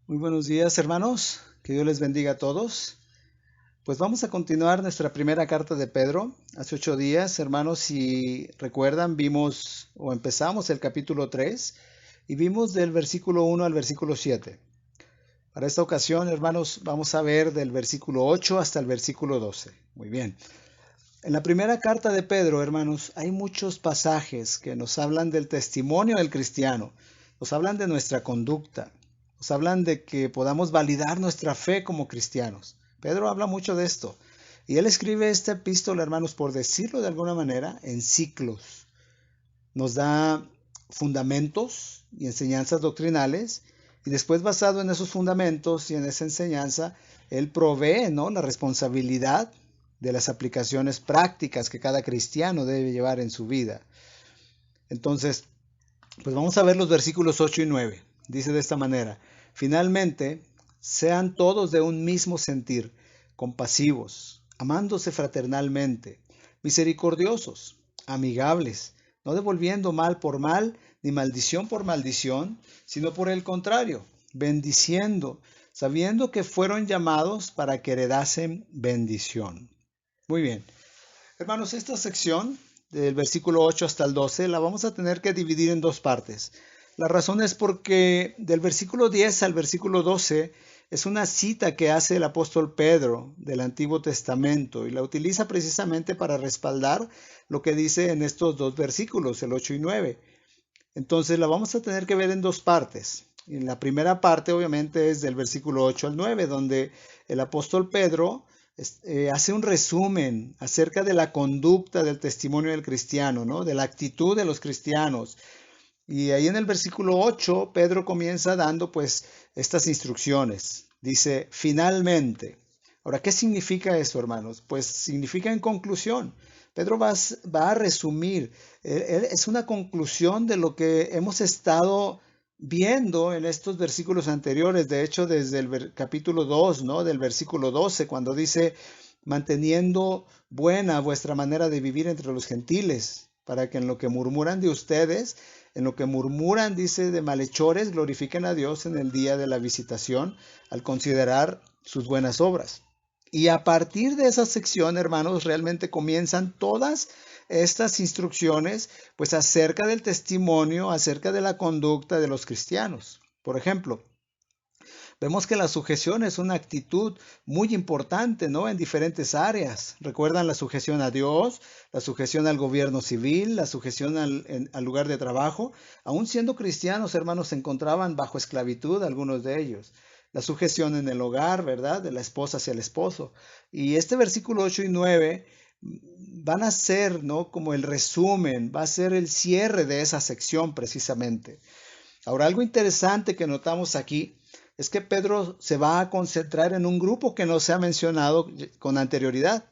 Muy buenos días, hermanos. Que Dios les bendiga a todos. Pues vamos a continuar nuestra primera carta de Pedro. Hace 8 días, hermanos, si recuerdan, vimos o empezamos el capítulo 3 y vimos del versículo 1 al versículo 7. Para esta ocasión, hermanos, vamos a ver del versículo 8 hasta el versículo 12. Muy bien. En la primera carta de Pedro, hermanos, hay muchos pasajes que nos hablan del testimonio del cristiano, nos hablan de nuestra conducta, nos hablan de que podamos validar nuestra fe como cristianos. Pedro habla mucho de esto. Y él escribe esta epístola, hermanos, por decirlo de alguna manera, en ciclos. Nos da fundamentos y enseñanzas doctrinales, y después, basado en esos fundamentos y en esa enseñanza, él provee, ¿no?, la responsabilidad de las aplicaciones prácticas que cada cristiano debe llevar en su vida. Entonces, pues vamos a ver los versículos 8 y 9. Dice de esta manera: finalmente, sean todos de un mismo sentir, compasivos, amándose fraternalmente, misericordiosos, amigables, no devolviendo mal por mal, ni maldición por maldición, sino por el contrario, bendiciendo, sabiendo que fueron llamados para que heredasen bendición. Muy bien. Hermanos, esta sección del versículo 8 hasta el 12 la vamos a tener que dividir en dos partes. La razón es porque del versículo 10 al versículo 12 es una cita que hace el apóstol Pedro del Antiguo Testamento y la utiliza precisamente para respaldar lo que dice en estos dos versículos, el 8 y 9. Entonces la vamos a tener que ver en dos partes. En la primera parte, obviamente, es del versículo 8 al 9, donde el apóstol Pedro hace un resumen acerca de la conducta del testimonio del cristiano, ¿no?, de la actitud de los cristianos. Y ahí en el versículo 8, Pedro comienza dando pues estas instrucciones. Dice, finalmente. Ahora, ¿qué significa eso, hermanos? Pues significa en conclusión. Pedro va a resumir, es una conclusión de lo que hemos estado viendo en estos versículos anteriores, de hecho desde el capítulo 2, ¿no?, del versículo 12, cuando dice, manteniendo buena vuestra manera de vivir entre los gentiles, para que en lo que murmuran de ustedes, en lo que murmuran, dice, de malhechores, glorifiquen a Dios en el día de la visitación, al considerar sus buenas obras. Y a partir de esa sección, hermanos, realmente comienzan todas estas instrucciones, pues acerca del testimonio, acerca de la conducta de los cristianos. Por ejemplo, vemos que la sujeción es una actitud muy importante, ¿no?, en diferentes áreas. Recuerdan la sujeción a Dios, la sujeción al gobierno civil, la sujeción al lugar de trabajo. Aún siendo cristianos, hermanos, se encontraban bajo esclavitud algunos de ellos. La sujeción en el hogar, ¿verdad?, de la esposa hacia el esposo. Y este versículo 8 y 9 van a ser, ¿no?, como el resumen, va a ser el cierre de esa sección precisamente. Ahora, algo interesante que notamos aquí es que Pedro se va a concentrar en un grupo que no se ha mencionado con anterioridad,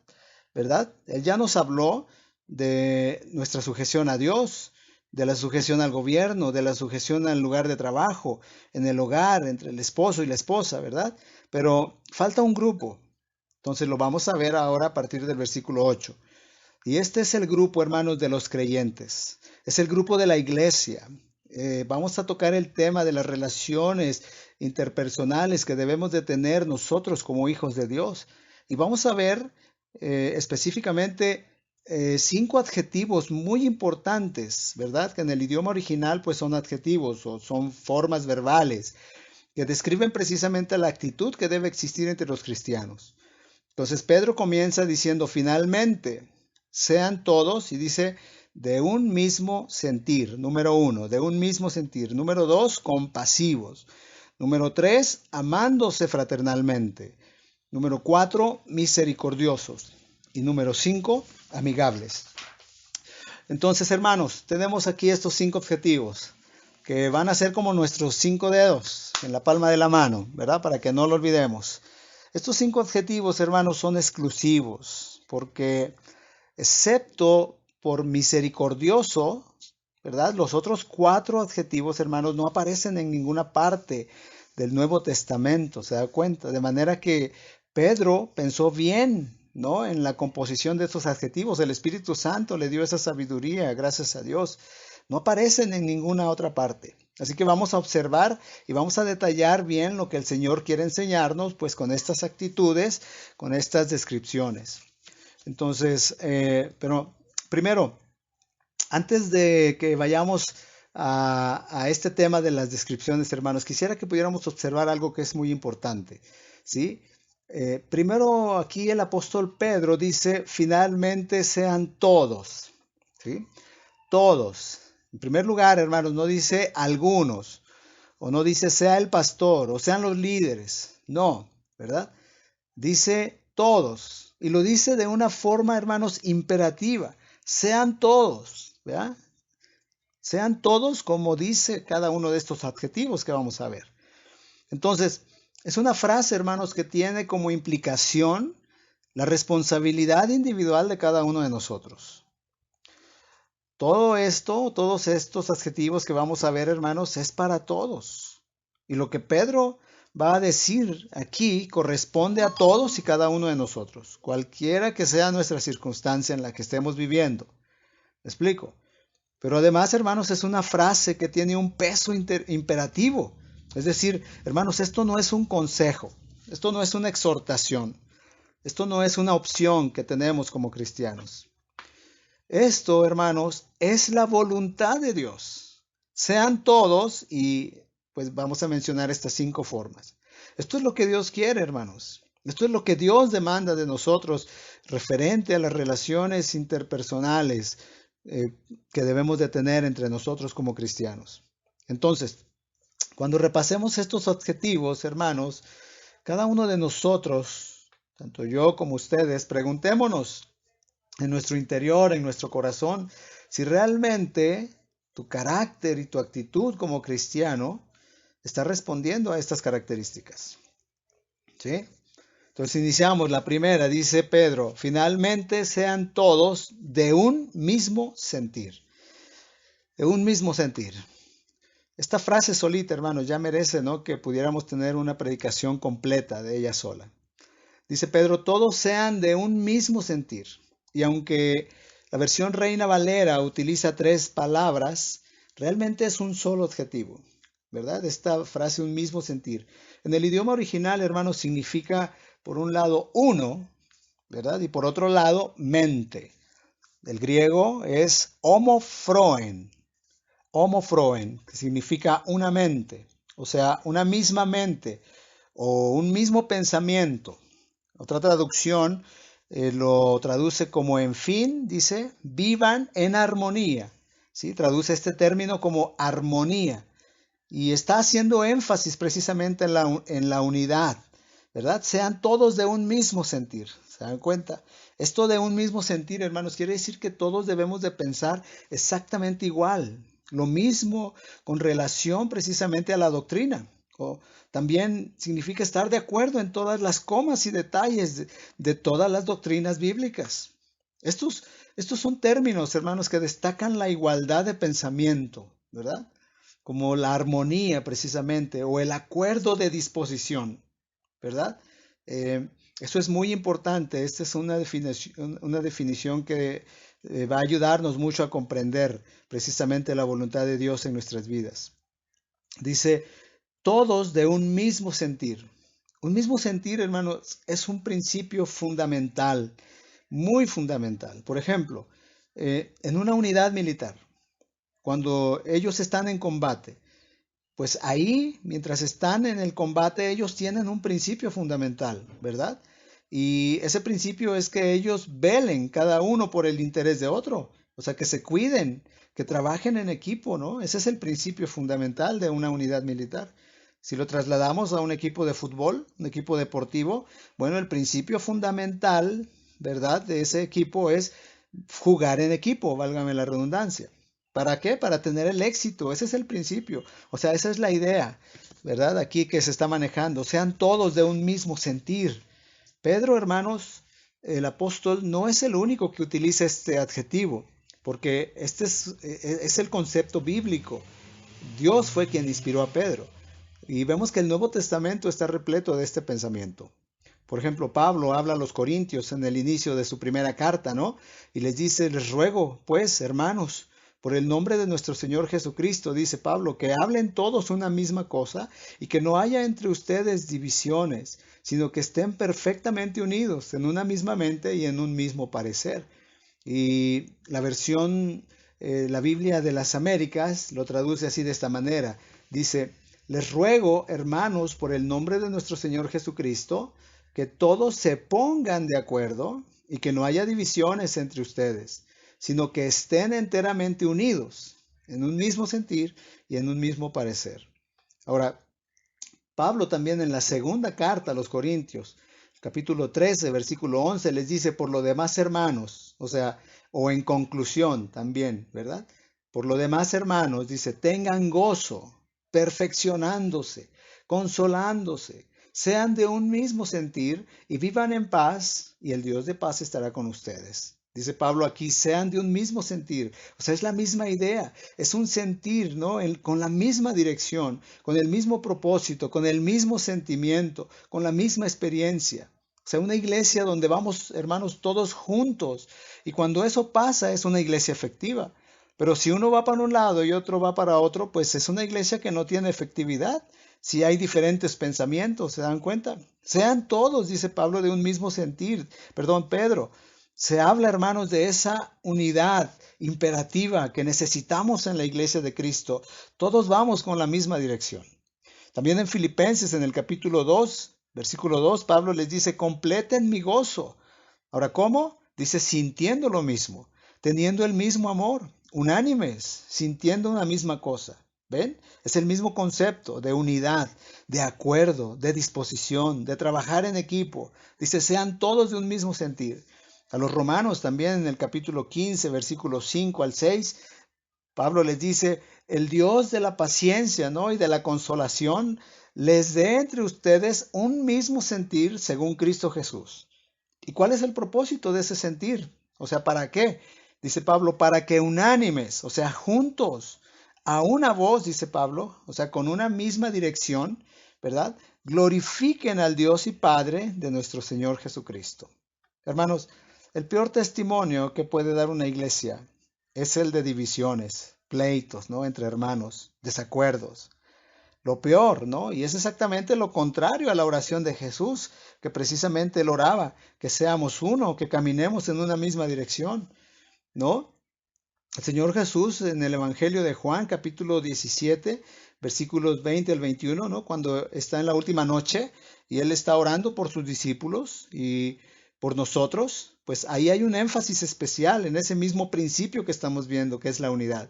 ¿verdad? Él ya nos habló de nuestra sujeción a Dios, de la sujeción al gobierno, de la sujeción al lugar de trabajo, en el hogar, entre el esposo y la esposa, ¿verdad? Pero falta un grupo. Entonces lo vamos a ver ahora a partir del versículo 8. Y este es el grupo, hermanos, de los creyentes. Es el grupo de la iglesia. Vamos a tocar el tema de las relaciones interpersonales que debemos de tener nosotros como hijos de Dios. Y vamos a ver específicamente 5 adjetivos muy importantes, ¿verdad? Que en el idioma original pues son adjetivos o son formas verbales que describen precisamente la actitud que debe existir entre los cristianos. Entonces Pedro comienza diciendo, finalmente, sean todos, y dice, de un mismo sentir, número 1, de un mismo sentir. Número 2, compasivos. Número 3, amándose fraternalmente. Número 4, misericordiosos. Y número 5, amigables. Entonces, hermanos, tenemos aquí estos 5 objetivos que van a ser como nuestros 5 dedos en la palma de la mano, ¿verdad? Para que no lo olvidemos. Estos 5 adjetivos, hermanos, son exclusivos porque, excepto por misericordioso, ¿verdad?, los otros 4 adjetivos, hermanos, no aparecen en ninguna parte del Nuevo Testamento, ¿se da cuenta? De manera que Pedro pensó bien, ¿no?, en la composición de estos adjetivos. El Espíritu Santo le dio esa sabiduría, gracias a Dios. No aparecen en ninguna otra parte. Así que vamos a observar y vamos a detallar bien lo que el Señor quiere enseñarnos, pues con estas actitudes, con estas descripciones. Entonces, pero primero, antes de que vayamos a este tema de las descripciones, hermanos, quisiera que pudiéramos observar algo que es muy importante, ¿sí? Primero aquí el apóstol Pedro dice, finalmente sean todos, ¿sí? Todos. En primer lugar, hermanos, no dice algunos, o no dice sea el pastor, o sean los líderes, no, ¿verdad? Dice todos, y lo dice de una forma, hermanos, imperativa, sean todos, ¿verdad? Sean todos como dice cada uno de estos adjetivos que vamos a ver. Entonces, es una frase, hermanos, que tiene como implicación la responsabilidad individual de cada uno de nosotros. Todo esto, todos estos adjetivos que vamos a ver, hermanos, es para todos. Y lo que Pedro va a decir aquí corresponde a todos y cada uno de nosotros, cualquiera que sea nuestra circunstancia en la que estemos viviendo. ¿Me explico? Pero además, hermanos, es una frase que tiene un peso imperativo. Es decir, hermanos, esto no es un consejo, esto no es una exhortación, esto no es una opción que tenemos como cristianos. Esto, hermanos, es la voluntad de Dios. Sean todos y pues vamos a mencionar estas 5 formas. Esto es lo que Dios quiere, hermanos. Esto es lo que Dios demanda de nosotros referente a las relaciones interpersonales que debemos de tener entre nosotros como cristianos. Entonces, cuando repasemos estos objetivos, hermanos, cada uno de nosotros, tanto yo como ustedes, preguntémonos en nuestro interior, en nuestro corazón, si realmente tu carácter y tu actitud como cristiano está respondiendo a estas características. ¿Sí? Entonces iniciamos la primera, dice Pedro, finalmente sean todos de un mismo sentir. De un mismo sentir. Esta frase solita, hermanos, ya merece, ¿no?, que pudiéramos tener una predicación completa de ella sola. Dice Pedro, todos sean de un mismo sentir. Y aunque la versión Reina Valera utiliza 3 palabras, realmente es un solo adjetivo, ¿verdad? Esta frase, un mismo sentir. En el idioma original, hermanos, significa, por un lado, uno, ¿verdad? Y por otro lado, mente. El griego es homofroen, que significa una mente, o sea, una misma mente o un mismo pensamiento. Otra traducción lo traduce como en fin, dice, vivan en armonía. ¿Sí? Traduce este término como armonía. Y está haciendo énfasis precisamente en la unidad, ¿verdad? Sean todos de un mismo sentir. ¿Se dan cuenta? Esto de un mismo sentir, hermanos, quiere decir que todos debemos de pensar exactamente igual. Lo mismo con relación precisamente a la doctrina. También significa estar de acuerdo en todas las comas y detalles de todas las doctrinas bíblicas. Estos son términos, hermanos, que destacan la igualdad de pensamiento, ¿verdad? Como la armonía precisamente, o el acuerdo de disposición, ¿verdad? Eso es muy importante. Esta es una definición que va a ayudarnos mucho a comprender precisamente la voluntad de Dios en nuestras vidas. Dice, todos de un mismo sentir. Un mismo sentir, hermanos, es un principio fundamental, muy fundamental. Por ejemplo, en una unidad militar, cuando ellos están en combate, pues ahí, mientras están en el combate, ellos tienen un principio fundamental, ¿verdad? Y ese principio es que ellos velen cada uno por el interés de otro, o sea, que se cuiden, que trabajen en equipo, ¿no? Ese es el principio fundamental de una unidad militar. Si lo trasladamos a un equipo de fútbol, un equipo deportivo, bueno, el principio fundamental, ¿verdad?, de ese equipo es jugar en equipo, válgame la redundancia. ¿Para qué? Para tener el éxito. Ese es el principio. O sea, esa es la idea, ¿verdad? Aquí que se está manejando. Sean todos de un mismo sentir. Pedro, hermanos, el apóstol no es el único que utiliza este adjetivo, porque este es el concepto bíblico. Dios fue quien inspiró a Pedro. Y vemos que el Nuevo Testamento está repleto de este pensamiento. Por ejemplo, Pablo habla a los corintios en el inicio de su primera carta, ¿no? Y les dice, les ruego, pues, hermanos, por el nombre de nuestro Señor Jesucristo, dice Pablo, que hablen todos una misma cosa y que no haya entre ustedes divisiones, sino que estén perfectamente unidos en una misma mente y en un mismo parecer. Y la versión, la Biblia de las Américas lo traduce así de esta manera. Dice, les ruego, hermanos, por el nombre de nuestro Señor Jesucristo, que todos se pongan de acuerdo y que no haya divisiones entre ustedes, sino que estén enteramente unidos en un mismo sentir y en un mismo parecer. Ahora, Pablo también en la segunda carta a los Corintios, capítulo 13, versículo 11, les dice, por lo demás, hermanos, o sea, o en conclusión también, ¿verdad? Por lo demás, hermanos, dice, tengan gozo, perfeccionándose, consolándose, sean de un mismo sentir y vivan en paz, y el Dios de paz estará con ustedes. Dice Pablo aquí, sean de un mismo sentir. O sea, es la misma idea, es un sentir, ¿no? Con la misma dirección, con el mismo propósito, con el mismo sentimiento, con la misma experiencia. O sea, una iglesia donde vamos, hermanos, todos juntos. Y cuando eso pasa, es una iglesia efectiva. Pero si uno va para un lado y otro va para otro, pues es una iglesia que no tiene efectividad. Si hay diferentes pensamientos, ¿se dan cuenta? Sean todos, dice Pablo, de un mismo sentir. Perdón, Pedro. Se habla, hermanos, de esa unidad imperativa que necesitamos en la iglesia de Cristo. Todos vamos con la misma dirección. También en Filipenses, en el capítulo 2, versículo 2, Pablo les dice, completen mi gozo. Ahora, ¿cómo? Dice, sintiendo lo mismo, teniendo el mismo amor, unánimes, sintiendo una misma cosa. ¿Ven? Es el mismo concepto de unidad, de acuerdo, de disposición, de trabajar en equipo. Dice, sean todos de un mismo sentir. A los romanos también en el capítulo 15, versículos 5 al 6, Pablo les dice, el Dios de la paciencia, ¿no? Y de la consolación, les dé entre ustedes un mismo sentir según Cristo Jesús. ¿Y cuál es el propósito de ese sentir? O sea, ¿para qué? Dice Pablo, para que unánimes, o sea, juntos, a una voz, dice Pablo, o sea, con una misma dirección, ¿verdad? Glorifiquen al Dios y Padre de nuestro Señor Jesucristo. Hermanos, el peor testimonio que puede dar una iglesia es el de divisiones, pleitos, ¿no? Entre hermanos, desacuerdos. Lo peor, ¿no? Y es exactamente lo contrario a la oración de Jesús, que precisamente él oraba, que seamos uno, que caminemos en una misma dirección, ¿no? El Señor Jesús en el Evangelio de Juan, capítulo 17, versículos 20 al 21, ¿no? Cuando está en la última noche y él está orando por sus discípulos y por nosotros, pues ahí hay un énfasis especial en ese mismo principio que estamos viendo, que es la unidad,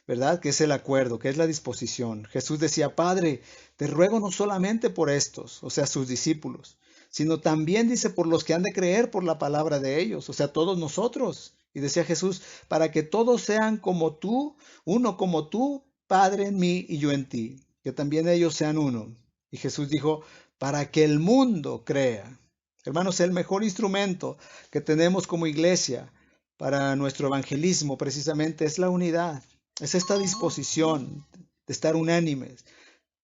¿verdad? Que es el acuerdo, que es la disposición. Jesús decía, Padre, te ruego no solamente por estos, o sea, sus discípulos, sino también dice por los que han de creer por la palabra de ellos, o sea, todos nosotros. Y decía Jesús, para que todos sean como tú, uno como tú, Padre en mí y yo en ti, que también ellos sean uno. Y Jesús dijo, para que el mundo crea. Hermanos, el mejor instrumento que tenemos como iglesia para nuestro evangelismo precisamente es la unidad, es esta disposición de estar unánimes,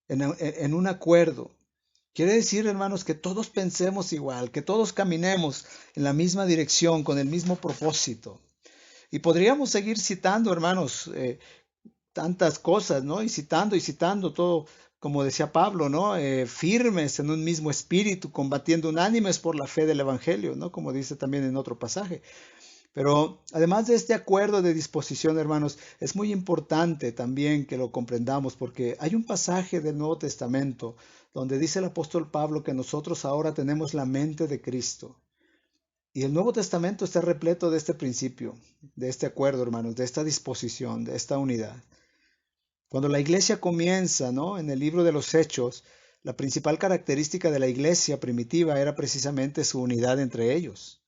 en un acuerdo. Quiere decir, hermanos, que todos pensemos igual, que todos caminemos en la misma dirección, con el mismo propósito. Y podríamos seguir citando, hermanos, tantas cosas, ¿no? Y citando todo, como decía Pablo, ¿no? Firmes en un mismo espíritu, combatiendo unánimes por la fe del Evangelio, ¿no? Como dice también en otro pasaje. Pero además de este acuerdo de disposición, hermanos, es muy importante también que lo comprendamos porque hay un pasaje del Nuevo Testamento donde dice el apóstol Pablo que nosotros ahora tenemos la mente de Cristo. Y el Nuevo Testamento está repleto de este principio, de este acuerdo, hermanos, de esta disposición, de esta unidad. Cuando la iglesia comienza, ¿no? En el libro de los Hechos, la principal característica de la iglesia primitiva era precisamente su unidad entre ellos.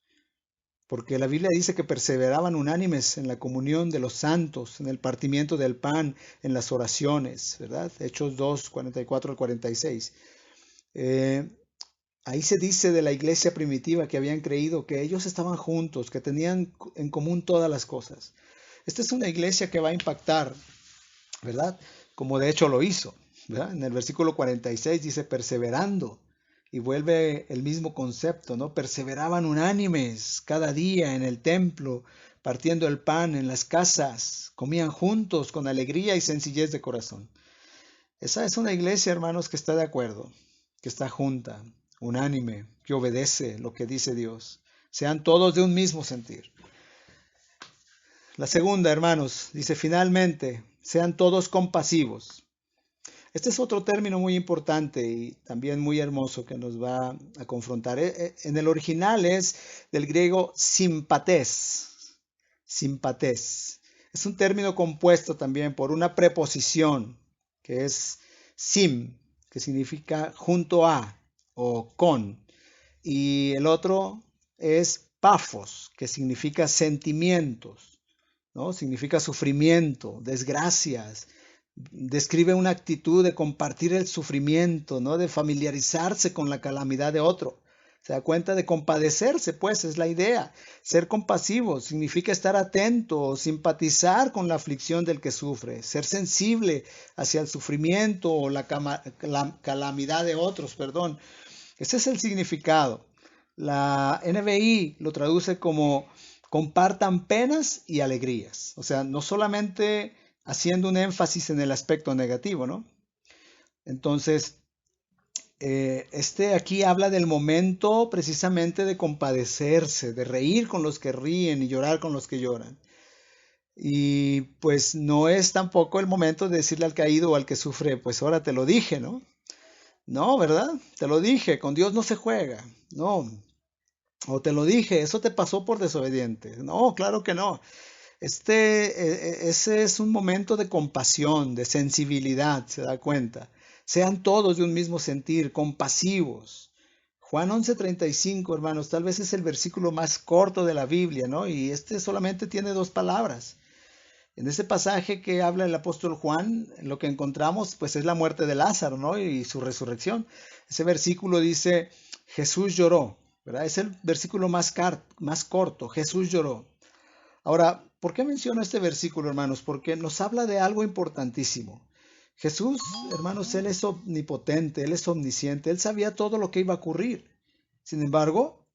Porque la Biblia dice que perseveraban unánimes en la comunión de los santos, en el partimiento del pan, en las oraciones, ¿verdad? Hechos 2, 44 al 46. Ahí se dice de la iglesia primitiva que habían creído que ellos estaban juntos, que tenían en común todas las cosas. Esta es una iglesia que va a impactar, ¿verdad? Como de hecho lo hizo, ¿verdad? En el versículo 46 dice perseverando. Y vuelve el mismo concepto, ¿no? Perseveraban unánimes cada día en el templo, partiendo el pan en las casas, comían juntos con alegría y sencillez de corazón. Esa es una iglesia, hermanos, que está de acuerdo, que está junta, unánime, que obedece lo que dice Dios. Sean todos de un mismo sentir. La segunda, hermanos, dice finalmente, sean todos compasivos. Este es otro término muy importante y también muy hermoso que nos va a confrontar. En el original es del griego simpatés. Simpatés. Es un término compuesto también por una preposición que es sim, que significa junto a o con. Y el otro es paphos, que significa sentimientos, ¿no? Significa sufrimiento, desgracias. Describe una actitud de compartir el sufrimiento, ¿no? De familiarizarse con la calamidad de otro. Se da cuenta de compadecerse, pues es la idea. Ser compasivo significa estar atento, simpatizar con la aflicción del que sufre, ser sensible hacia el sufrimiento o la calamidad de otros, perdón. Ese es el significado. La NBI lo traduce como compartan penas y alegrías. O sea, no solamente haciendo un énfasis en el aspecto negativo, ¿no? Entonces, aquí habla del momento precisamente de compadecerse, de reír con los que ríen y llorar con los que lloran. Y pues no es tampoco el momento de decirle al caído o al que sufre, pues ahora te lo dije, ¿no? No, ¿verdad? Te lo dije, con Dios no se juega. No. O te lo dije, eso te pasó por desobediente. No, claro que no. Ese es un momento de compasión, de sensibilidad, se da cuenta. Sean todos de un mismo sentir, compasivos. Juan 11:35, hermanos, tal vez es el versículo más corto de la Biblia, ¿no? Y este solamente tiene 2 palabras. En ese pasaje que habla el apóstol Juan, lo que encontramos, pues es la muerte de Lázaro, ¿no? Y su resurrección. Ese versículo dice, Jesús lloró, ¿verdad? Es el versículo más corto, Jesús lloró. Ahora, ¿por qué menciono este versículo, hermanos? Porque nos habla de algo importantísimo. Jesús, hermanos, Él es omnipotente, Él es omnisciente, Él sabía todo lo que iba a ocurrir. Sin embargo,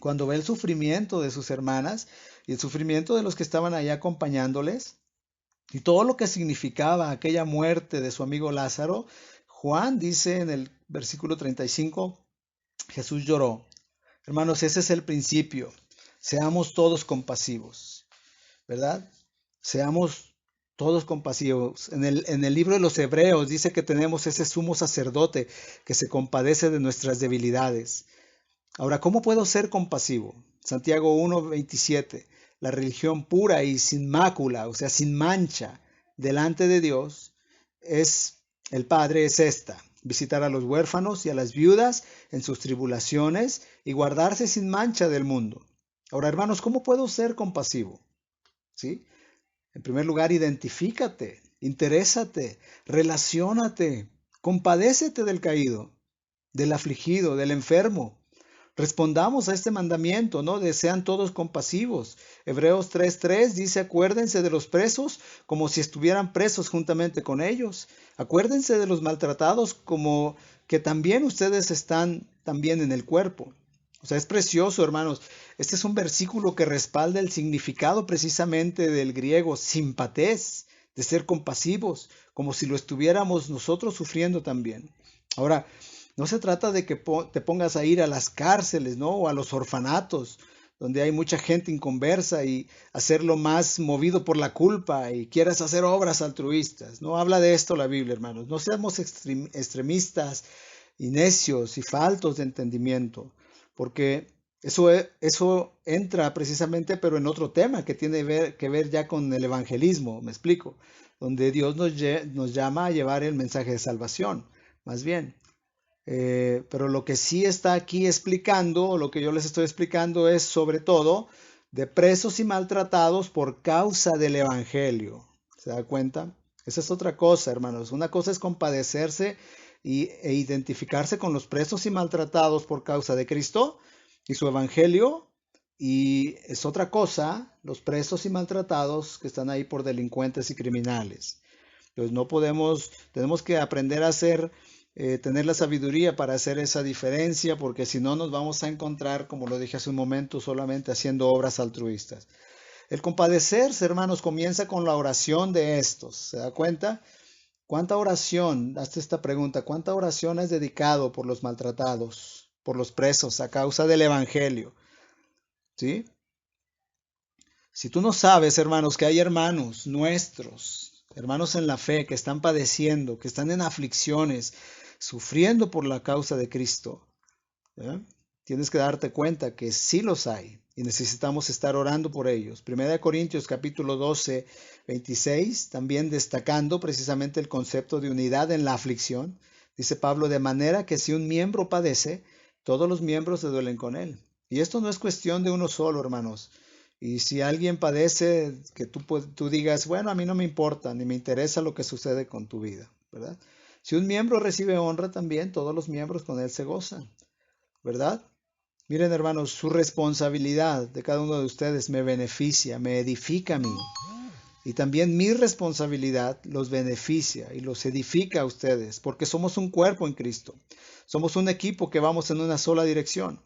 cuando ve el sufrimiento de sus hermanas y el sufrimiento de los que estaban allá acompañándoles, y todo lo que significaba aquella muerte de su amigo Lázaro, Juan dice en el versículo 35, Jesús lloró. Hermanos, ese es el principio. Seamos todos compasivos, ¿verdad? Seamos todos compasivos. En el libro de los Hebreos dice que tenemos ese sumo sacerdote que se compadece de nuestras debilidades. Ahora, ¿cómo puedo ser compasivo? Santiago 1:27. La religión pura y sin mácula, o sea, sin mancha, delante de Dios, es el Padre, es esta: visitar a los huérfanos y a las viudas en sus tribulaciones y guardarse sin mancha del mundo. Ahora, hermanos, ¿cómo puedo ser compasivo? ¿Sí? En primer lugar, identifícate, interésate, relaciónate, compadécete del caído, del afligido, del enfermo. Respondamos a este mandamiento, ¿no? De sean todos compasivos. Hebreos 3:3 dice, acuérdense de los presos como si estuvieran presos juntamente con ellos. Acuérdense de los maltratados como que también ustedes están también en el cuerpo. O sea, es precioso, hermanos. Este es un versículo que respalda el significado precisamente del griego simpatés, de ser compasivos, como si lo estuviéramos nosotros sufriendo también. Ahora, no se trata de que te pongas a ir a las cárceles, ¿no? O a los orfanatos, donde hay mucha gente inconversa y hacerlo más movido por la culpa y quieras hacer obras altruistas. No habla de esto la Biblia, hermanos. No seamos extremistas y necios y faltos de entendimiento, porque eso entra precisamente, pero en otro tema que tiene que ver ya con el evangelismo, me explico, donde Dios nos llama a llevar el mensaje de salvación, más bien. Pero lo que sí está aquí explicando, lo que yo les estoy explicando es sobre todo de presos y maltratados por causa del evangelio. ¿Se da cuenta? Esa es otra cosa, hermanos. Una cosa es compadecerse e identificarse con los presos y maltratados por causa de Cristo y su evangelio. Y es otra cosa los presos y maltratados que están ahí por delincuentes y criminales. Entonces tenemos que aprender a tener la sabiduría para hacer esa diferencia, porque si no nos vamos a encontrar, como lo dije hace un momento, solamente haciendo obras altruistas. El compadecerse, hermanos, comienza con la oración de estos. ¿Se da cuenta? ¿Cuánta oración, hazte esta pregunta, cuánta oración has dedicado por los maltratados, por los presos a causa del Evangelio? ¿Sí? Si tú no sabes, hermanos, que hay hermanos nuestros, hermanos en la fe, que están padeciendo, que están en aflicciones, sufriendo por la causa de Cristo, ¿eh? Tienes que darte cuenta que sí los hay y necesitamos estar orando por ellos. Primera de Corintios capítulo 12, 26, también destacando precisamente el concepto de unidad en la aflicción. Dice Pablo, de manera que si un miembro padece, todos los miembros se duelen con él. Y esto no es cuestión de uno solo, hermanos. Y si alguien padece, que tú digas, bueno, a mí no me importa, ni me interesa lo que sucede con tu vida, ¿verdad? Si un miembro recibe honra también, todos los miembros con él se gozan, ¿verdad? Miren, hermanos, su responsabilidad de cada uno de ustedes me beneficia, me edifica a mí. Y también mi responsabilidad los beneficia y los edifica a ustedes, porque somos un cuerpo en Cristo. Somos un equipo que vamos en una sola dirección.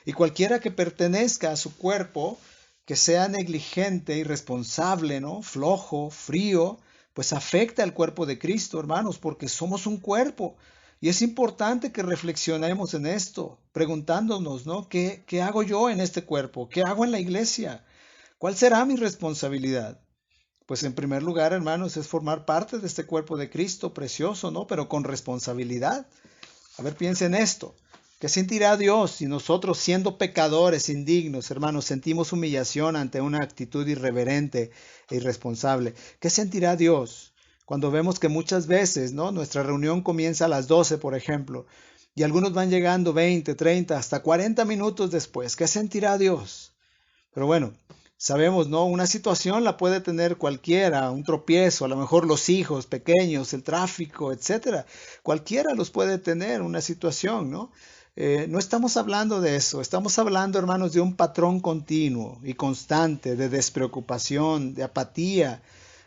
Y cualquiera que pertenezca a su cuerpo, que sea negligente, irresponsable, ¿no? Flojo, frío, pues afecta al cuerpo de Cristo, hermanos, porque somos un cuerpo. Y es importante que reflexionemos en esto, preguntándonos, ¿no? ¿Qué hago yo en este cuerpo? ¿Qué hago en la iglesia? ¿Cuál será mi responsabilidad? Pues en primer lugar, hermanos, es formar parte de este cuerpo de Cristo precioso, ¿no? Pero con responsabilidad. A ver, piensen esto. ¿Qué sentirá Dios si nosotros, siendo pecadores indignos, hermanos, sentimos humillación ante una actitud irreverente e irresponsable? ¿Qué sentirá Dios cuando vemos que muchas veces, ¿no? Nuestra reunión comienza a las 12, por ejemplo, y algunos van llegando 20, 30, hasta 40 minutos después? ¿Qué sentirá Dios? Pero bueno, sabemos, ¿no? Una situación la puede tener cualquiera, un tropiezo, a lo mejor los hijos pequeños, el tráfico, etcétera. Cualquiera los puede tener una situación, ¿no? No estamos hablando de eso, estamos hablando, hermanos, de un patrón continuo y constante de despreocupación, de apatía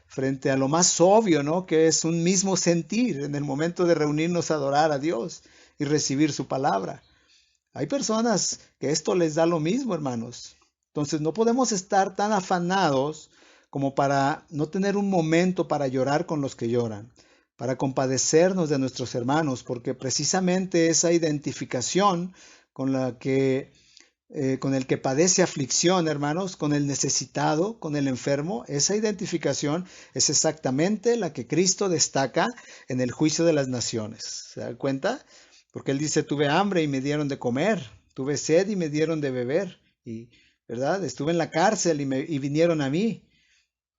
frente a lo más obvio, ¿no? Que es un mismo sentir en el momento de reunirnos a adorar a Dios y recibir su palabra. Hay personas que esto les da lo mismo, hermanos. Entonces no podemos estar tan afanados como para no tener un momento para llorar con los que lloran, para compadecernos de nuestros hermanos, porque precisamente esa identificación con con el que padece aflicción, hermanos, con el necesitado, con el enfermo, esa identificación es exactamente la que Cristo destaca en el juicio de las naciones. ¿Se da cuenta? Porque él dice, tuve hambre y me dieron de comer, tuve sed y me dieron de beber, y, ¿verdad? Estuve en la cárcel y vinieron a mí.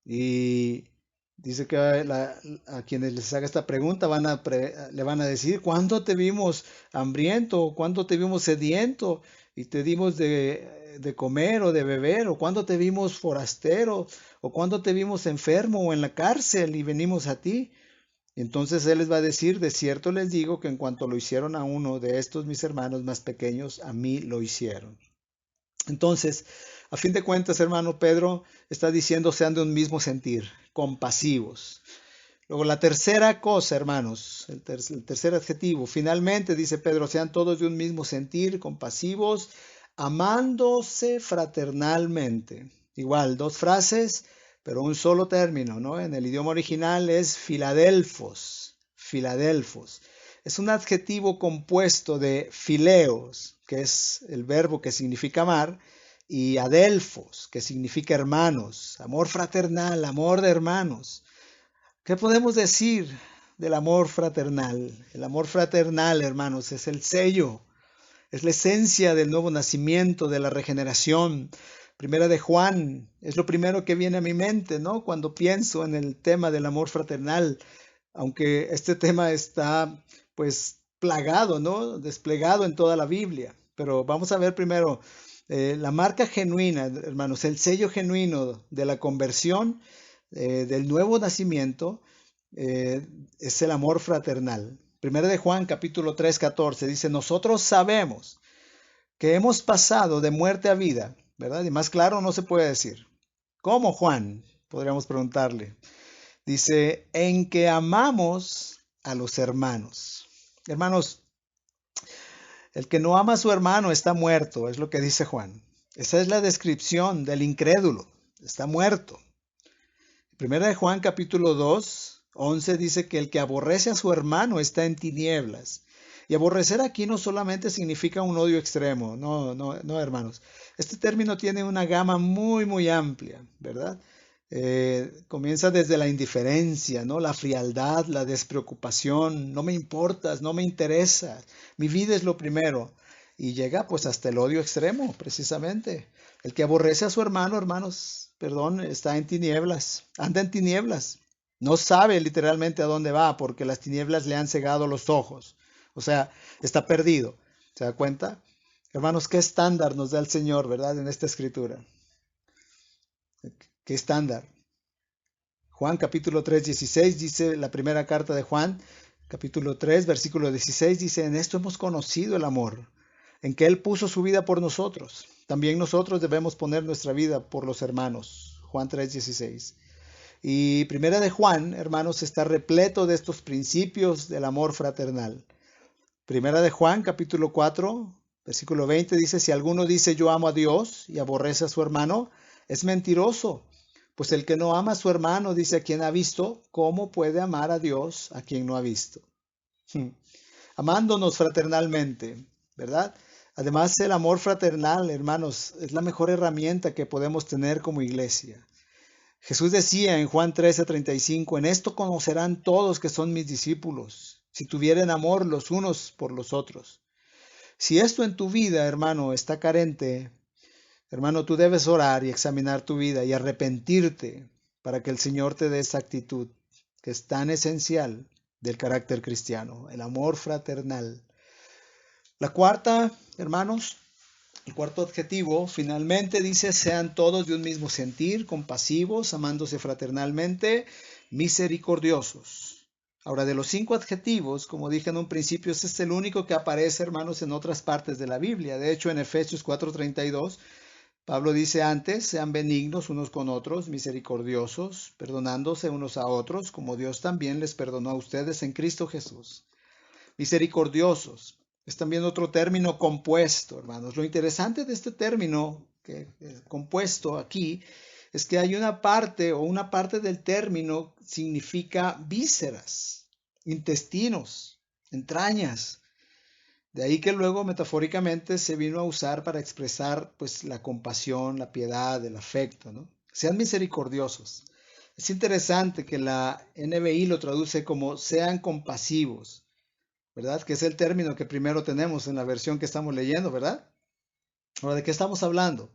Y dice que a quienes les haga esta pregunta le van a decir, ¿cuándo te vimos hambriento? ¿Cuándo te vimos sediento? Y te dimos de comer o de beber, o cuándo te vimos forastero, o cuándo te vimos enfermo o en la cárcel y venimos a ti. Entonces él les va a decir, de cierto les digo que en cuanto lo hicieron a uno de estos mis hermanos más pequeños, a mí lo hicieron. Entonces, a fin de cuentas, hermano, Pedro está diciendo sean de un mismo sentir, compasivos. Luego la tercera cosa, hermanos, el tercer adjetivo, finalmente dice Pedro, sean todos de un mismo sentir, compasivos, amándose fraternalmente. Igual, dos frases, pero un solo término, ¿no? En el idioma original es filadelfos, filadelfos. Es un adjetivo compuesto de fileos, que es el verbo que significa amar, y adelfos, que significa hermanos, amor fraternal, amor de hermanos. ¿Qué podemos decir del amor fraternal? El amor fraternal, hermanos, es el sello, es la esencia del nuevo nacimiento, de la regeneración. Primera de Juan, es lo primero que viene a mi mente, ¿no? Cuando pienso en el tema del amor fraternal, aunque este tema está, pues, plagado, ¿no? Desplegado en toda la Biblia. Pero vamos a ver primero la marca genuina, hermanos, el sello genuino de la conversión, del nuevo nacimiento, es el amor fraternal. Primera de Juan, capítulo 3, 14, dice, nosotros sabemos que hemos pasado de muerte a vida, ¿verdad? Y más claro no se puede decir. ¿Cómo, Juan? Podríamos preguntarle. Dice, en que amamos a los hermanos. Hermanos, el que no ama a su hermano está muerto, es lo que dice Juan. Esa es la descripción del incrédulo. está muerto. Primera de Juan capítulo 2, 11 dice que el que aborrece a su hermano está en tinieblas. Y aborrecer aquí no solamente significa un odio extremo, no, hermanos. Este término tiene una gama muy amplia, ¿verdad? Comienza desde la indiferencia, ¿no? La frialdad, la despreocupación, no me importas, no me interesa, mi vida es lo primero. Y llega pues hasta el odio extremo, precisamente. El que aborrece a su hermano, hermanos, perdón, está en tinieblas, anda en tinieblas. No sabe literalmente a dónde va porque las tinieblas le han cegado los ojos. O sea, está perdido. ¿Se da cuenta? Hermanos, ¿qué estándar nos da el Señor, verdad, en esta escritura? ¿Qué estándar? Juan capítulo 3, 16 dice la primera carta de Juan, capítulo 3, versículo 16 dice, en esto hemos conocido el amor, en que Él puso su vida por nosotros. También nosotros debemos poner nuestra vida por los hermanos. Juan 3, 16. Y primera de Juan, hermanos, está repleto de estos principios del amor fraternal. Primera de Juan, capítulo 4, versículo 20 dice, si alguno dice yo amo a Dios y aborrece a su hermano, es mentiroso. Pues el que no ama a su hermano, dice a quien ha visto, ¿cómo puede amar a Dios a quien no ha visto? Amándonos fraternalmente, ¿verdad? Además, el amor fraternal, hermanos, es la mejor herramienta que podemos tener como iglesia. Jesús decía en Juan 13:35, en esto conocerán todos que son mis discípulos, si tuvieren amor los unos por los otros. Si esto en tu vida, hermano, está carente, hermano, tú debes orar y examinar tu vida y arrepentirte para que el Señor te dé esa actitud que es tan esencial del carácter cristiano, el amor fraternal. La cuarta, hermanos, el cuarto adjetivo finalmente dice, sean todos de un mismo sentir, compasivos, amándose fraternalmente, misericordiosos. Ahora, de los 5 adjetivos, como dije en un principio, este es el único que aparece, hermanos, en otras partes de la Biblia. De hecho, en Efesios 4:32, Pablo dice antes, sean benignos unos con otros, misericordiosos, perdonándose unos a otros, como Dios también les perdonó a ustedes en Cristo Jesús. Misericordiosos. Es también otro término compuesto, hermanos. Lo interesante de este término compuesto aquí es que hay una parte del término significa vísceras, intestinos, entrañas. De ahí que luego metafóricamente se vino a usar para expresar pues la compasión, la piedad, el afecto, ¿no? Sean misericordiosos. Es interesante que la NBI lo traduce como sean compasivos, ¿verdad? Que es el término que primero tenemos en la versión que estamos leyendo, ¿verdad? Ahora, ¿de qué estamos hablando?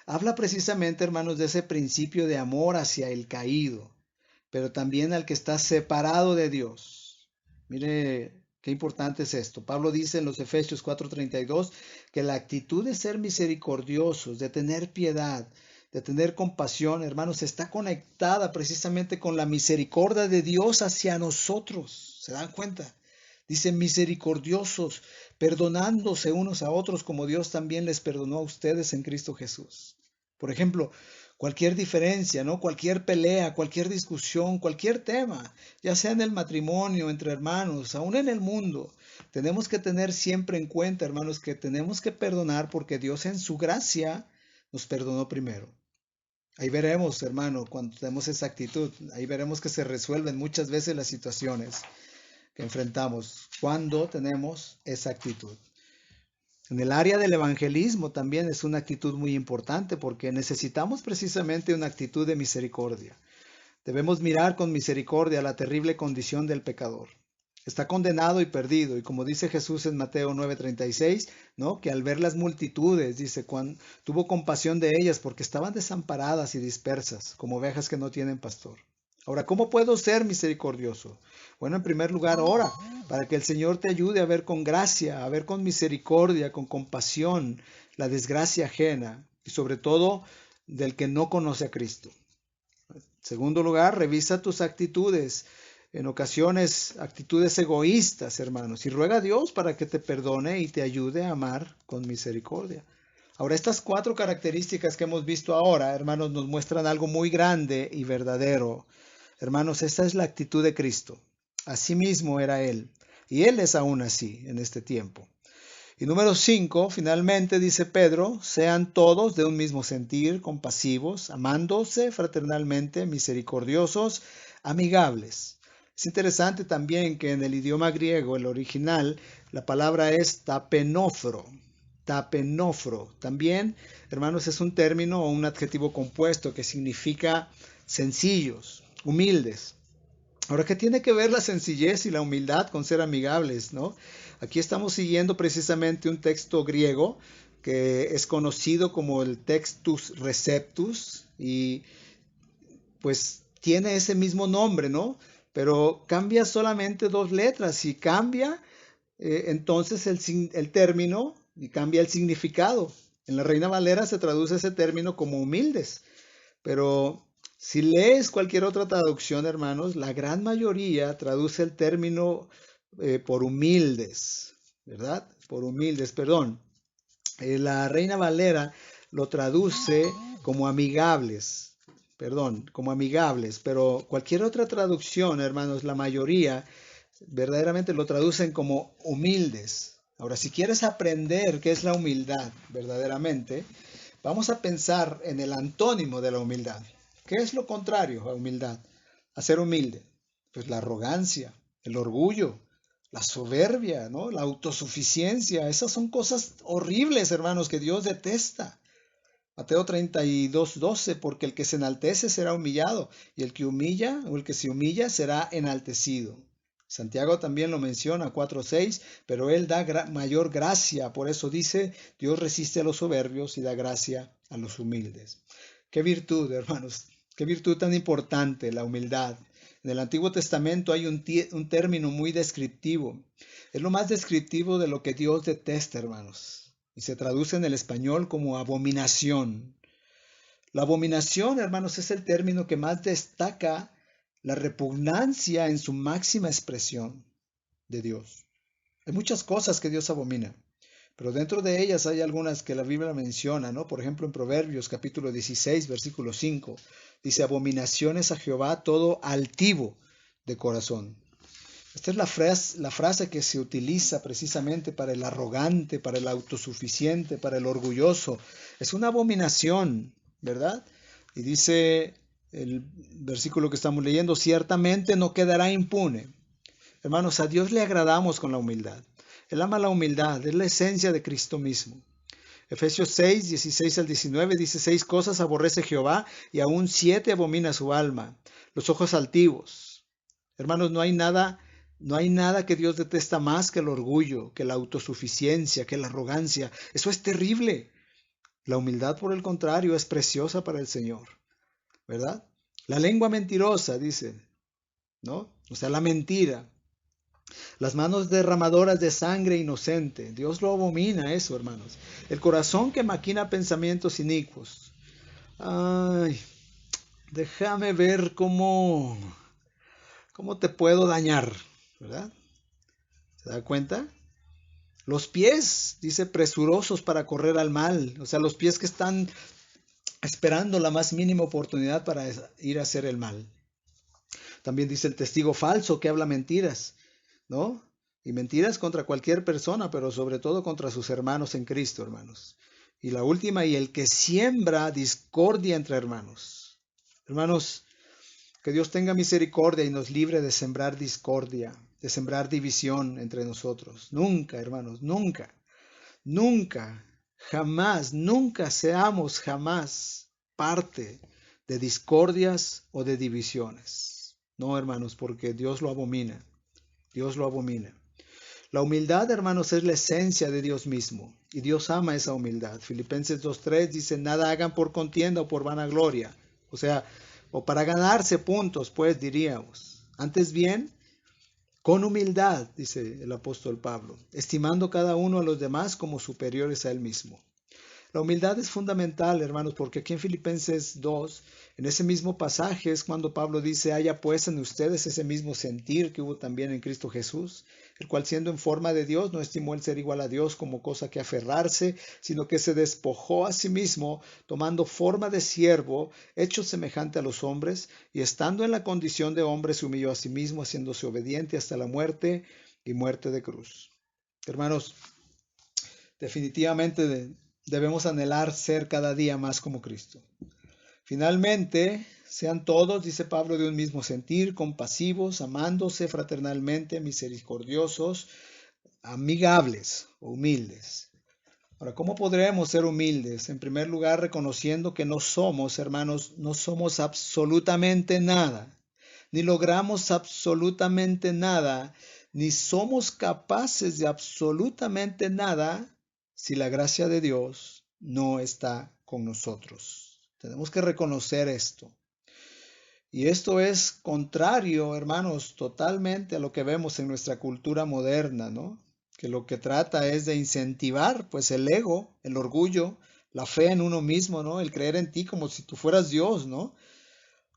Habla precisamente, hermanos, de ese principio de amor hacia el caído, pero también al que está separado de Dios. Mire, qué importante es esto. Pablo dice en los Efesios 4:32 que la actitud de ser misericordiosos, de tener piedad, de tener compasión, hermanos, está conectada precisamente con la misericordia de Dios hacia nosotros. ¿Se dan cuenta? Dice misericordiosos, perdonándose unos a otros como Dios también les perdonó a ustedes en Cristo Jesús. Por ejemplo, cualquier diferencia, ¿no? Cualquier pelea, cualquier discusión, cualquier tema, ya sea en el matrimonio, entre hermanos, aún en el mundo, tenemos que tener siempre en cuenta, hermanos, que tenemos que perdonar porque Dios en su gracia nos perdonó primero. Ahí veremos, hermano, cuando tenemos esa actitud, ahí veremos que se resuelven muchas veces las situaciones que enfrentamos cuando tenemos esa actitud. En el área del evangelismo también es una actitud muy importante porque necesitamos precisamente una actitud de misericordia. Debemos mirar con misericordia la terrible condición del pecador. Está condenado y perdido, y como dice Jesús en Mateo 9:36, ¿no? Que al ver las multitudes, dice, tuvo compasión de ellas porque estaban desamparadas y dispersas, como ovejas que no tienen pastor. Ahora, ¿cómo puedo ser misericordioso? Bueno, en primer lugar, ora para que el Señor te ayude a ver con gracia, a ver con misericordia, con compasión la desgracia ajena y sobre todo del que no conoce a Cristo. En segundo lugar, revisa tus actitudes, en ocasiones actitudes egoístas, hermanos, y ruega a Dios para que te perdone y te ayude a amar con misericordia. Ahora, estas 4 características que hemos visto ahora, hermanos, nos muestran algo muy grande y verdadero. Hermanos, esta es la actitud de Cristo. Asimismo era Él, y Él es aún así en este tiempo. Y número 5, finalmente dice Pedro, sean todos de un mismo sentir, compasivos, amándose fraternalmente, misericordiosos, amigables. Es interesante también que en el idioma griego, el original, la palabra es tapenofro. Tapenofro. También, hermanos, es un término o un adjetivo compuesto que significa sencillos, humildes. Ahora, ¿qué tiene que ver la sencillez y la humildad con ser amigables, no? Aquí estamos siguiendo precisamente un texto griego que es conocido como el Textus Receptus y pues tiene ese mismo nombre, ¿no? Pero cambia solamente dos letras y cambia entonces el término y cambia el significado. En la Reina Valera se traduce ese término como humildes, pero si lees cualquier otra traducción, hermanos, la gran mayoría traduce el término por humildes, ¿verdad? Por humildes, perdón. La Reina Valera lo traduce como amigables, perdón, como amigables, pero cualquier otra traducción, hermanos, la mayoría verdaderamente lo traducen como humildes. Ahora, si quieres aprender qué es la humildad verdaderamente, vamos a pensar en el antónimo de la humildad. ¿Qué es lo contrario a humildad? A ser humilde. Pues la arrogancia, el orgullo, la soberbia, ¿no? La autosuficiencia. Esas son cosas horribles, hermanos, que Dios detesta. Mateo 32:12, porque el que se enaltece será humillado, y el que humilla o el que se humilla será enaltecido. Santiago también lo menciona, 4:6, pero él da mayor gracia, por eso dice, Dios resiste a los soberbios y da gracia a los humildes. Qué virtud, hermanos, qué virtud tan importante, la humildad. En el Antiguo Testamento hay un término muy descriptivo. Es lo más descriptivo de lo que Dios detesta, hermanos. Y se traduce en el español como abominación. La abominación, hermanos, es el término que más destaca la repugnancia en su máxima expresión de Dios. Hay muchas cosas que Dios abomina, pero dentro de ellas hay algunas que la Biblia menciona, ¿no? Por ejemplo, en Proverbios capítulo 16, versículo 5, dice, abominaciones a Jehová todo altivo de corazón. Esta es la frase que se utiliza precisamente para el arrogante, para el autosuficiente, para el orgulloso. Es una abominación, ¿verdad? Y dice el versículo que estamos leyendo, ciertamente no quedará impune. Hermanos, a Dios le agradamos con la humildad. Él ama la humildad, es la esencia de Cristo mismo. Efesios 6, 16 al 19 dice, 6 cosas aborrece Jehová y aún 7 abomina su alma. Los ojos altivos. Hermanos, no hay nada que Dios detesta más que el orgullo, que la autosuficiencia, que la arrogancia. Eso es terrible. La humildad, por el contrario, es preciosa para el Señor, ¿verdad? La lengua mentirosa, dice, ¿no? O sea, la mentira. Las manos derramadoras de sangre inocente. Dios lo abomina eso, hermanos. El corazón que maquina pensamientos inicuos. Ay, déjame ver cómo te puedo dañar, ¿verdad? ¿Se da cuenta? Los pies, dice, presurosos para correr al mal. O sea, los pies que están esperando la más mínima oportunidad para ir a hacer el mal. También dice el testigo falso que habla mentiras, ¿no? Y mentiras contra cualquier persona, pero sobre todo contra sus hermanos en Cristo, hermanos. Y la última, y el que siembra discordia entre hermanos. Hermanos, que Dios tenga misericordia y nos libre de sembrar discordia, de sembrar división entre nosotros. Nunca, hermanos, nunca, nunca, jamás, nunca seamos jamás parte de discordias o de divisiones. No, hermanos, porque Dios lo abomina. Dios lo abomina. La humildad, hermanos, es la esencia de Dios mismo. Y Dios ama esa humildad. Filipenses 2:3 dice, nada hagan por contienda o por vanagloria. O sea, o para ganarse puntos, pues diríamos. Antes bien, con humildad, dice el apóstol Pablo, estimando cada uno a los demás como superiores a él mismo. La humildad es fundamental, hermanos, porque aquí en Filipenses 2, en ese mismo pasaje es cuando Pablo dice, haya pues en ustedes ese mismo sentir que hubo también en Cristo Jesús, el cual siendo en forma de Dios no estimó el ser igual a Dios como cosa que aferrarse, sino que se despojó a sí mismo, tomando forma de siervo, hecho semejante a los hombres, y estando en la condición de hombre se humilló a sí mismo, haciéndose obediente hasta la muerte y muerte de cruz. Hermanos, Definitivamente debemos anhelar ser cada día más como Cristo. Finalmente, sean todos, dice Pablo, de un mismo sentir, compasivos, amándose fraternalmente, misericordiosos, amigables o humildes. Ahora, ¿cómo podremos ser humildes? En primer lugar, reconociendo que no somos, hermanos, no somos absolutamente nada, ni logramos absolutamente nada, ni somos capaces de absolutamente nada si la gracia de Dios no está con nosotros. Tenemos que reconocer esto. Y esto es contrario, hermanos, totalmente a lo que vemos en nuestra cultura moderna, ¿no? Que lo que trata es de incentivar, pues, el ego, el orgullo, la fe en uno mismo, ¿no? El creer en ti como si tú fueras Dios, ¿no?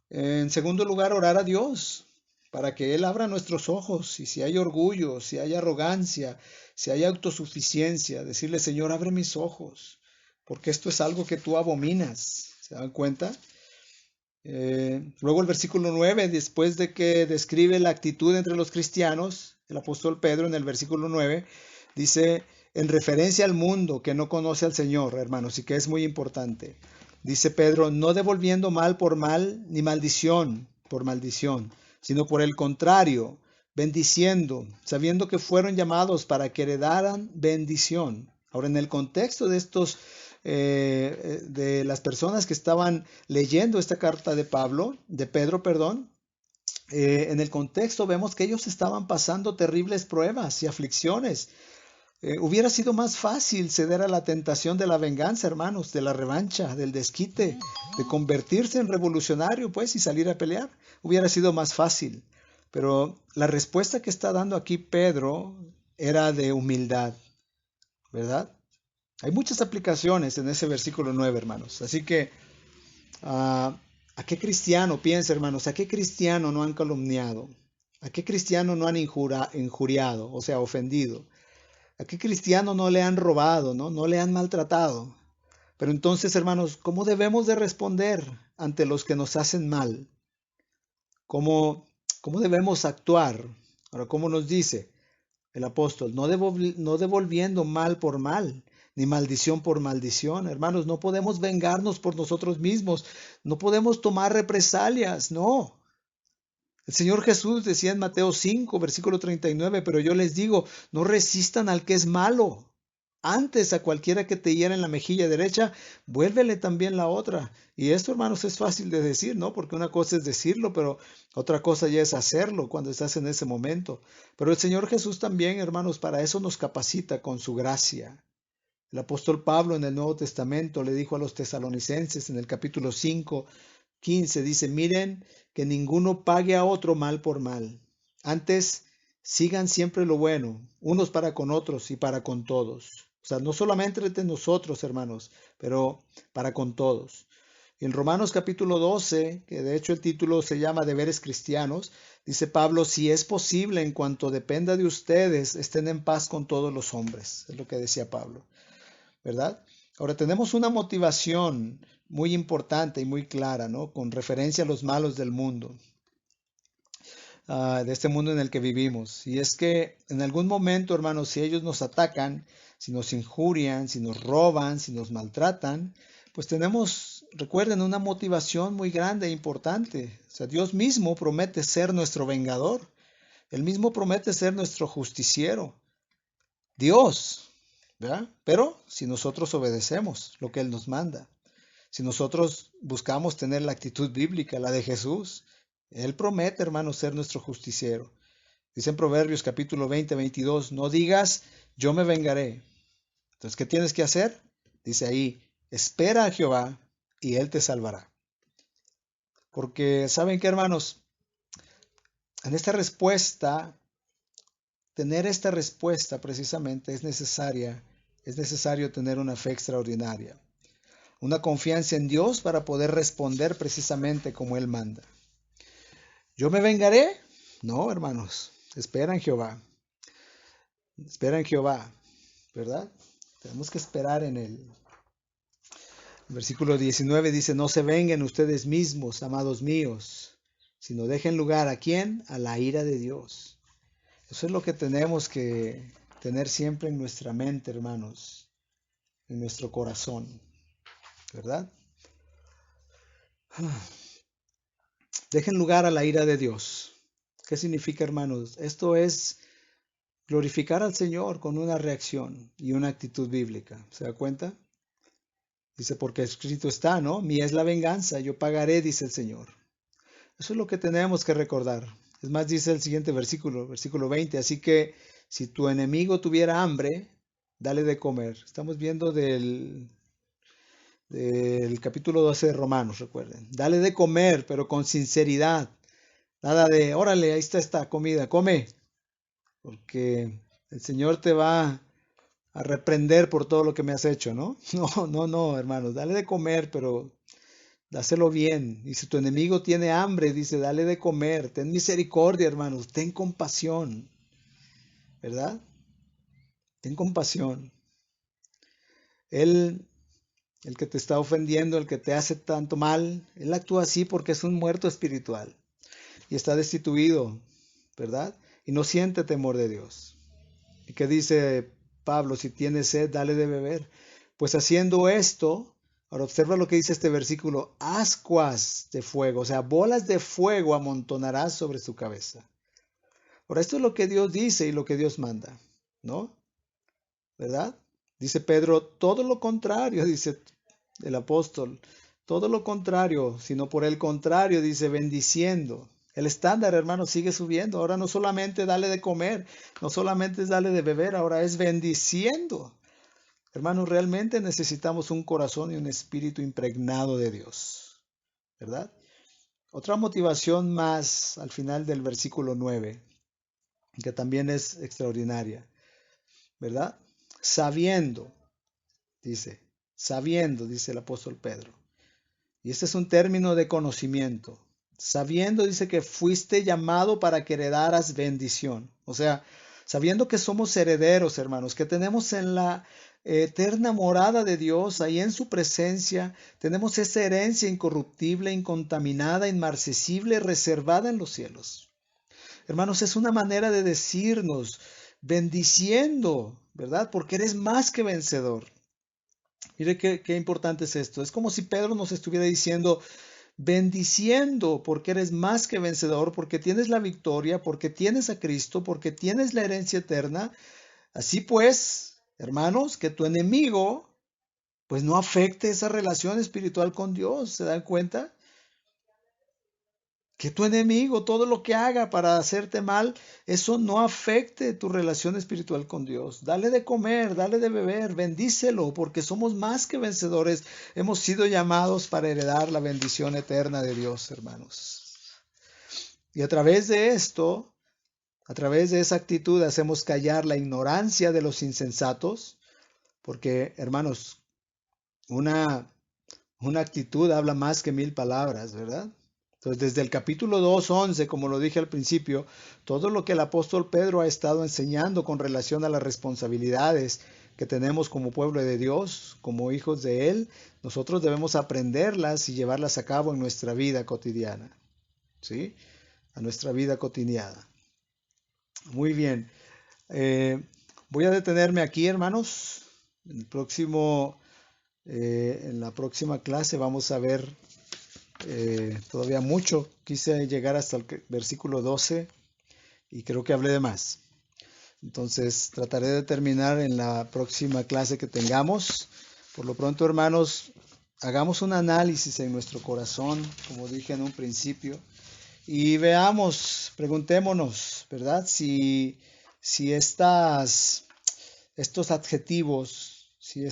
En segundo lugar, orar a Dios para que Él abra nuestros ojos y si hay orgullo, si hay arrogancia, si hay autosuficiencia, decirle, Señor, abre mis ojos, porque esto es algo que tú abominas. ¿Se dan cuenta? Luego el versículo 9, después de que describe la actitud entre los cristianos, el apóstol Pedro en el versículo 9, dice, en referencia al mundo que no conoce al Señor, hermanos, y que es muy importante, dice Pedro, no devolviendo mal por mal, ni maldición por maldición, sino por el contrario, bendiciendo, sabiendo que fueron llamados para que heredaran bendición. Ahora, en el contexto de de las personas que estaban leyendo esta carta de Pedro, perdón, en el contexto vemos que ellos estaban pasando terribles pruebas y aflicciones. Hubiera sido más fácil ceder a la tentación de la venganza, hermanos, de la revancha, del desquite, de convertirse en revolucionario, pues, y salir a pelear. Hubiera sido más fácil. Pero la respuesta que está dando aquí Pedro era de humildad, ¿verdad? Hay muchas aplicaciones en ese versículo 9, hermanos. Así que, ¿a qué cristiano, piensa, hermanos, a qué cristiano no han calumniado? ¿A qué cristiano no han injuriado, o sea, ofendido? ¿A qué cristiano no le han robado, no? No le han maltratado. Pero entonces, hermanos, ¿cómo debemos de responder ante los que nos hacen mal? ¿Cómo debemos actuar? Ahora, ¿cómo nos dice el apóstol? No devolviendo mal por mal, ni maldición por maldición. Hermanos, no podemos vengarnos por nosotros mismos. No podemos tomar represalias, no. El Señor Jesús decía en Mateo 5, versículo 39, pero yo les digo, no resistan al que es malo. Antes a cualquiera que te hiera en la mejilla derecha, vuélvele también la otra. Y esto, hermanos, es fácil de decir, ¿no? Porque una cosa es decirlo, pero otra cosa ya es hacerlo cuando estás en ese momento. Pero el Señor Jesús también, hermanos, para eso nos capacita con su gracia. El apóstol Pablo en el Nuevo Testamento le dijo a los tesalonicenses en el capítulo 5, 15, dice, miren que ninguno pague a otro mal por mal. Antes, sigan siempre lo bueno, unos para con otros y para con todos. O sea, no solamente entre nosotros, hermanos, pero para con todos. En Romanos capítulo 12, que de hecho el título se llama Deberes Cristianos, dice Pablo, si es posible, en cuanto dependa de ustedes, estén en paz con todos los hombres. Es lo que decía Pablo, ¿verdad? Ahora tenemos una motivación muy importante y muy clara, ¿no? Con referencia a los malos del mundo, de este mundo en el que vivimos. Y es que en algún momento, hermanos, si ellos nos atacan, si nos injurian, si nos roban, si nos maltratan, pues tenemos, recuerden, una motivación muy grande e importante. O sea, Dios mismo promete ser nuestro vengador. Él mismo promete ser nuestro justiciero. Dios, ¿verdad? Pero si nosotros obedecemos lo que Él nos manda, si nosotros buscamos tener la actitud bíblica, la de Jesús, Él promete, hermanos, ser nuestro justiciero. Dice en Proverbios capítulo 20, 22, no digas, yo me vengaré. Entonces, ¿qué tienes que hacer? Dice ahí, espera a Jehová y Él te salvará. Porque, ¿saben qué, hermanos? En esta respuesta, tener esta respuesta precisamente es necesario tener una fe extraordinaria, una confianza en Dios para poder responder precisamente como Él manda. ¿Yo me vengaré? No, hermanos, espera en Jehová, ¿verdad? Tenemos que esperar en Él. El versículo 19 dice, no se vengan ustedes mismos, amados míos, sino dejen lugar ¿a quién? A la ira de Dios. Eso es lo que tenemos que tener siempre en nuestra mente, hermanos. en nuestro corazón, ¿verdad? Dejen lugar a la ira de Dios. ¿Qué significa, hermanos? Esto es glorificar al Señor con una reacción y una actitud bíblica. ¿Se da cuenta? Dice, porque escrito está, ¿no? Mía es la venganza, yo pagaré, dice el Señor. Eso es lo que tenemos que recordar. Es más, dice el siguiente versículo, versículo 20, así que si tu enemigo tuviera hambre, dale de comer. Estamos viendo del capítulo 12 de Romanos, recuerden. Dale de comer, pero con sinceridad. Nada de, órale, ahí está esta comida, come. Porque el Señor te va a reprender por todo lo que me has hecho, ¿no? No, hermanos, dale de comer, pero dáselo bien. Y si tu enemigo tiene hambre, dice, dale de comer. Ten misericordia, hermanos, ten compasión, ¿verdad? Ten compasión. Él, el que te está ofendiendo, el que te hace tanto mal, él actúa así porque es un muerto espiritual y está destituido, ¿verdad? Y no siente temor de Dios. ¿Y qué dice Pablo? Si tienes sed, dale de beber. Pues haciendo esto, ahora observa lo que dice este versículo, ascuas de fuego, o sea, bolas de fuego amontonarás sobre su cabeza. Ahora, esto es lo que Dios dice y lo que Dios manda, ¿no? ¿Verdad? Dice Pedro, todo lo contrario, dice el apóstol, todo lo contrario, sino por el contrario, dice, bendiciendo. El estándar, hermano, sigue subiendo. Ahora no solamente dale de comer, no solamente es dale de beber, ahora es bendiciendo. Hermanos, realmente necesitamos un corazón y un espíritu impregnado de Dios, ¿verdad? Otra motivación más al final del versículo 9, que también es extraordinaria, ¿verdad? Sabiendo, dice el apóstol Pedro. Y este es un término de conocimiento. Sabiendo, dice que fuiste llamado para que heredaras bendición. O sea, sabiendo que somos herederos, hermanos, que tenemos en la eterna morada de Dios, ahí en su presencia, tenemos esa herencia incorruptible, incontaminada, inmarcesible, reservada en los cielos. Hermanos, es una manera de decirnos, bendiciendo, ¿verdad? Porque eres más que vencedor. Mire qué importante es esto. Es como si Pedro nos estuviera diciendo, bendiciendo, porque eres más que vencedor, porque tienes la victoria, porque tienes a Cristo, porque tienes la herencia eterna. Así pues, hermanos, que tu enemigo, pues no afecte esa relación espiritual con Dios. ¿Se dan cuenta? Que tu enemigo, todo lo que haga para hacerte mal, eso no afecte tu relación espiritual con Dios. Dale de comer, dale de beber, bendícelo, porque somos más que vencedores. Hemos sido llamados para heredar la bendición eterna de Dios, hermanos. Y a través de esto, a través de esa actitud, hacemos callar la ignorancia de los insensatos, porque, hermanos, una actitud habla más que 1000 palabras, ¿verdad? Entonces, desde el capítulo 2:11, como lo dije al principio, todo lo que el apóstol Pedro ha estado enseñando con relación a las responsabilidades que tenemos como pueblo de Dios, como hijos de Él, nosotros debemos aprenderlas y llevarlas a cabo en nuestra vida cotidiana, ¿sí? A nuestra vida cotidiana. Muy bien. Voy a detenerme aquí, hermanos. En la próxima clase vamos a ver todavía mucho. Quise llegar hasta el versículo 12 y creo que hablé de más. Entonces trataré de terminar en la próxima clase que tengamos. Por lo pronto, hermanos, hagamos un análisis en nuestro corazón, como dije en un principio, y veamos, preguntémonos, ¿verdad? Si estos adjetivos, si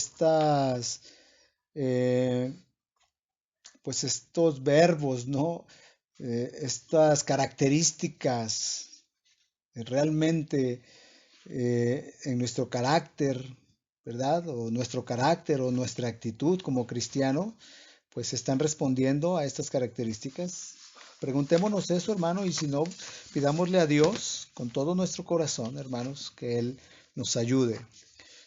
pues estos verbos, ¿no? Estas características realmente en nuestro carácter, ¿verdad? O nuestro carácter o nuestra actitud como cristiano, pues están respondiendo a estas características. Preguntémonos eso, hermano, y si no, pidámosle a Dios con todo nuestro corazón, hermanos, que Él nos ayude.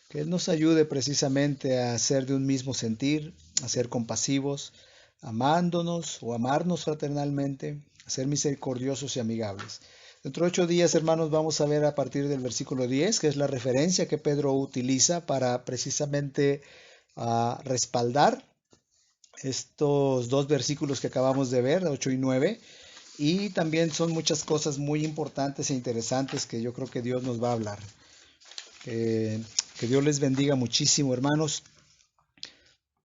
Que Él nos ayude precisamente a ser de un mismo sentir, a ser compasivos, amándonos o amarnos fraternalmente, a ser misericordiosos y amigables. Dentro de 8 días, hermanos, vamos a ver a partir del versículo 10, que es la referencia que Pedro utiliza para precisamente a respaldar estos dos versículos que acabamos de ver, 8 y 9. Y también son muchas cosas muy importantes e interesantes que yo creo que Dios nos va a hablar. Que Dios les bendiga muchísimo, hermanos.